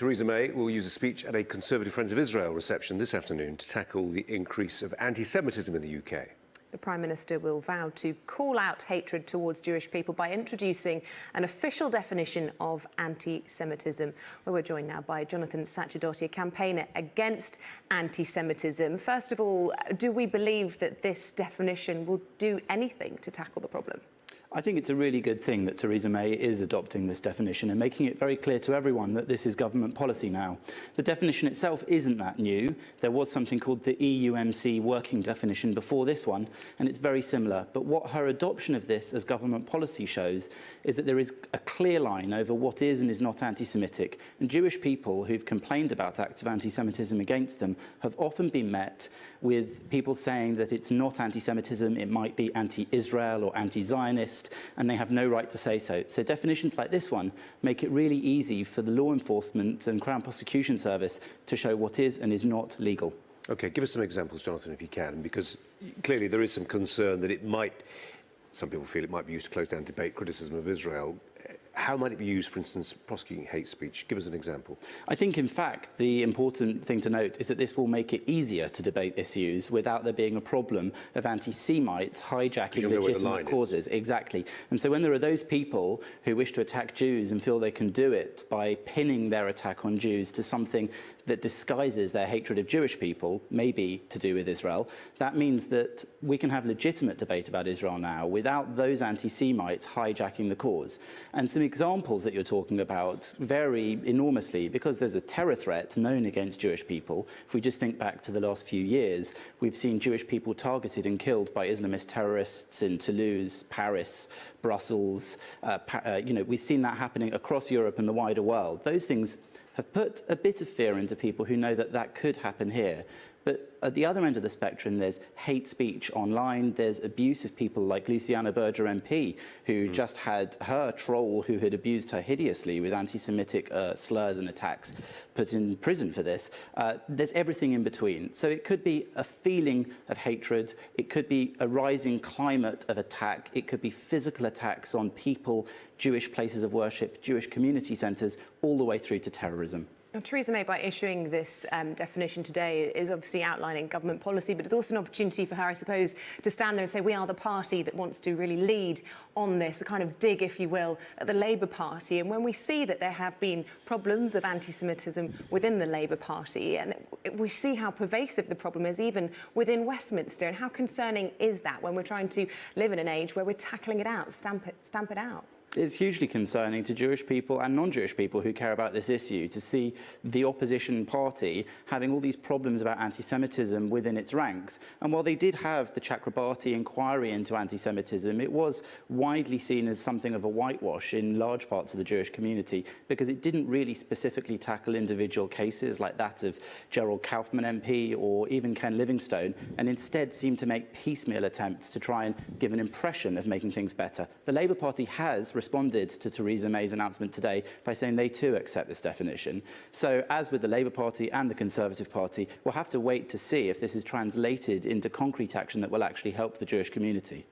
Theresa May will use a speech at a Conservative Friends of Israel reception this afternoon to tackle the increase of anti-Semitism in the UK. The Prime Minister will vow to call out hatred towards Jewish people by introducing an official definition of anti-Semitism. Well, we're joined now by Jonathan Sacerdote, a campaigner against anti-Semitism. First of all, do we believe that this definition will do anything to tackle the problem? I think it's a really good thing that Theresa May is adopting this definition and making it very clear to everyone that this is government policy now. The definition itself isn't that new. There was something called the EUMC working definition before this one, and it's very similar. But what her adoption of this as government policy shows is that there is a clear line over what is and is not anti-Semitic. And Jewish people who've complained about acts of anti-Semitism against them have often been met with people saying that it's not anti-Semitism, it might be anti-Israel or anti-Zionist, and they have no right to say so. So definitions like this one make it really easy for the law enforcement and Crown Prosecution Service to show what is and is not legal. OK, give us some examples, Jonathan, if you can, because clearly there is some concern that it might, some people feel it might be used to close down debate, criticism of Israel. How might it be used, for instance, prosecuting hate speech? Give us an example. I think, in fact, the important thing to note is that this will make it easier to debate issues without there being a problem of anti-Semites hijacking legitimate causes. Exactly. And so when there are those people who wish to attack Jews and feel they can do it by pinning their attack on Jews to something that disguises their hatred of Jewish people, maybe to do with Israel, that means that we can have legitimate debate about Israel now without those anti-Semites hijacking the cause. And some examples that you're talking about vary enormously because there's a terror threat known against Jewish people. If we just think back to the last few years, we've seen Jewish people targeted and killed by Islamist terrorists in Toulouse, Paris, Brussels. We've seen that happening across Europe and the wider world. Those things have put a bit of fear into people who know that that could happen here. But at the other end of the spectrum, there's hate speech online, there's abuse of people like Luciana Berger MP, who just had her troll who had abused her hideously with anti-Semitic slurs and attacks put in prison for this. There's everything in between. So it could be a feeling of hatred, it could be a rising climate of attack, it could be physical attacks on people, Jewish places of worship, Jewish community centres, all the way through to terrorism. Now, Theresa May, by issuing this definition today, is obviously outlining government policy, but it's also an opportunity for her, I suppose, to stand there and say, we are the party that wants to really lead on this, a kind of dig, if you will, at the Labour Party. And when we see that there have been problems of anti-Semitism within the Labour Party, and we see how pervasive the problem is even within Westminster, and how concerning is that when we're trying to live in an age where we're tackling it out, stamp it out? It's hugely concerning to Jewish people and non-Jewish people who care about this issue to see the opposition party having all these problems about anti-Semitism within its ranks. And while they did have the Chakrabarti inquiry into anti-Semitism, it was widely seen as something of a whitewash in large parts of the Jewish community because it didn't really specifically tackle individual cases like that of Gerald Kaufman MP or even Ken Livingstone, and instead seemed to make piecemeal attempts to try and give an impression of making things better. The Labour Party has responded to Theresa May's announcement today by saying they too accept this definition. So, as with the Labour Party and the Conservative Party, we'll have to wait to see if this is translated into concrete action that will actually help the Jewish community.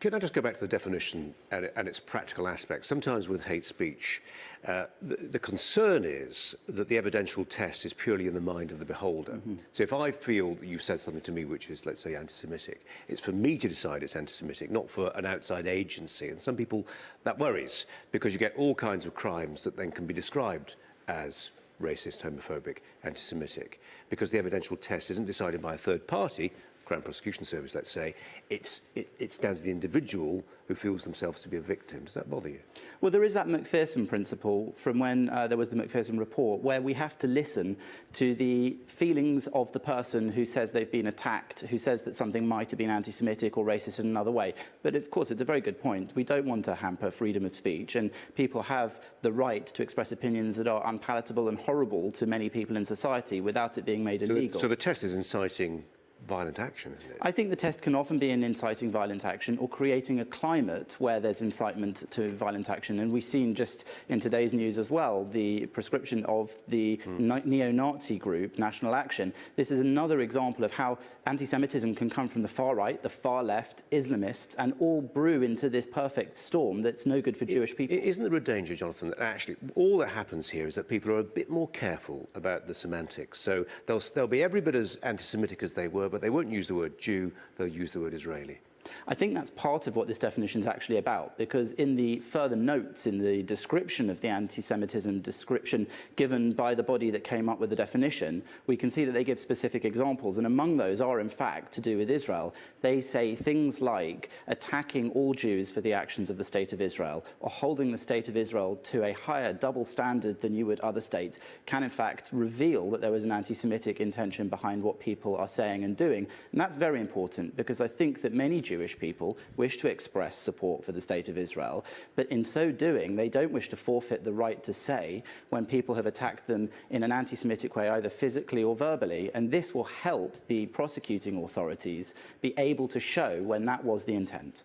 Can I just go back to the definition and its practical aspects? Sometimes with hate speech, the concern is that the evidential test is purely in the mind of the beholder. So if I feel that you've said something to me which is, let's say, anti-Semitic, it's for me to decide it's anti-Semitic, not for an outside agency. And some people, that worries, because you get all kinds of crimes that then can be described as racist, homophobic, anti-Semitic, because the evidential test isn't decided by a third party, Crown Prosecution Service, let's say, it's down to the individual who feels themselves to be a victim. Does that bother you? Well, there is that Macpherson principle from when there was the Macpherson report, where we have to listen to the feelings of the person who says they've been attacked, who says that something might have been anti-Semitic or racist in another way. But, of course, it's a very good point. We don't want to hamper freedom of speech, and people have the right to express opinions that are unpalatable and horrible to many people in society without it being made illegal. So the test is inciting violent action, isn't it? I think the test can often be in inciting violent action or creating a climate where there's incitement to violent action. And we've seen just in today's news as well, the prescription of the neo-Nazi group, National Action. This is another example of how anti-Semitism can come from the far right, the far left, Islamists, and all brew into this perfect storm that's no good for Jewish people. Isn't there a danger, Jonathan, that actually all that happens here is that people are a bit more careful about the semantics? So they'll be every bit as anti-Semitic as they were, but they won't use the word Jew, they'll use the word Israeli. I think that's part of what this definition is actually about, because in the further notes in the description of the anti-Semitism description given by the body that came up with the definition, we can see that they give specific examples, and among those are in fact to do with Israel. They say things like attacking all Jews for the actions of the State of Israel, or holding the State of Israel to a higher double standard than you would other states, can in fact reveal that there was an anti-Semitic intention behind what people are saying and doing. And that's very important, because I think that many Jewish people wish to express support for the State of Israel, but in so doing, they don't wish to forfeit the right to say when people have attacked them in an anti-Semitic way, either physically or verbally, and this will help the prosecuting authorities be able to show when that was the intent.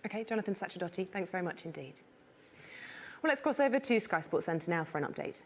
OK, Jonathan Sacerdote, thanks very much indeed. Well, let's cross over to Sky Sports Centre now for an update.